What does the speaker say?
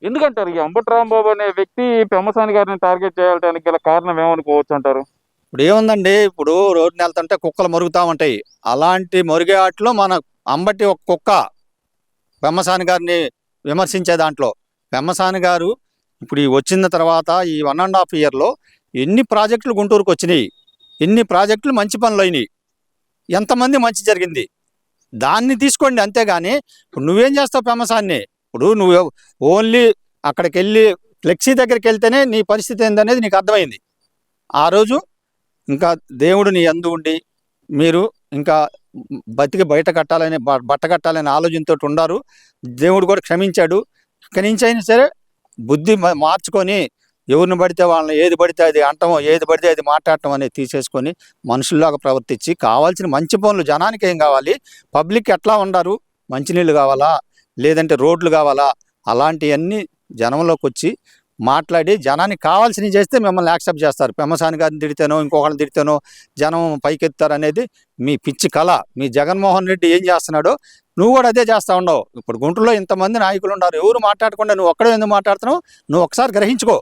ఎందుకంటారు ఈ అంబటి రాంబాబు అనే వ్యక్తి పెమ్మసాని గారిని టార్గెట్ చేయడానికి గల కారణం ఏమనుకోవచ్చు అంటారు? ఇప్పుడు ఏముందండి, ఇప్పుడు రోడ్డున వెళ్తుంటే కుక్కలు మరుగుతూ ఉంటాయి. అలాంటి మరిగే వాటిలో మన అంబటి ఒక కుక్క పెమ్మసాని గారిని విమర్శించే దాంట్లో. పెమ్మసాని గారు ఇప్పుడు ఈ వచ్చిన తర్వాత ఈ 1.5 ఇయర్లో ఎన్ని ప్రాజెక్టులు గుంటూరుకు వచ్చినాయి, ఎన్ని ప్రాజెక్టులు మంచి పనులు అయినాయి, ఎంతమంది మంచి జరిగింది, దాన్ని తీసుకోండి. అంతేగాని ఇప్పుడు నువ్వేం చేస్తావు పెమ్మసాన్ని? ఇప్పుడు నువ్వు ఓన్లీ అక్కడికి వెళ్ళి ఫ్లెక్సీ దగ్గరికి వెళ్తేనే నీ పరిస్థితి ఏందనేది నీకు అర్థమైంది. ఆ రోజు ఇంకా దేవుడు నీ యందు ఉండి మీరు ఇంకా బతికి బయట కట్టాలని బట్ట కట్టాలనే ఆలోచనతో ఉండారు. దేవుడు కూడా క్షమించాడు. ఇక్కడి నుంచి అయినా సరే బుద్ధి మార్చుకొని ఎవరిని పడితే వాళ్ళని ఏది పడితే అది అంటమో ఏది పడితే అది మాట్లాడటం అనేది తీసేసుకొని మనుషుల్లాగా ప్రవర్తించి కావాల్సిన మంచి పనులు జనానికి ఏం కావాలి, పబ్లిక్ ఎట్లా ఉండారు, మంచినీళ్ళు కావాలా లేదంటే రోడ్లు కావాలా, అలాంటివన్నీ జనంలోకి వచ్చి మాట్లాడి జనానికి కావాల్సినవి చేస్తే మిమ్మల్ని యాక్సెప్ట్ చేస్తారు. పెమ్మసాని గారిని తిడితేనో ఇంకొకరిని తిడితేనో జనం పైకెత్తారు అనేది మీ పిచ్చి కళ. మీ జగన్మోహన్ రెడ్డి ఏం చేస్తున్నాడో నువ్వు కూడా అదే చేస్తూ ఉండవు. ఇప్పుడు గుంటూరులో ఇంతమంది నాయకులు ఉన్నారు, ఎవరు మాట్లాడకుండా నువ్వు ఒక్కడే ఎందుకు మాట్లాడుతున్నావు? నువ్వు ఒకసారి గ్రహించుకో.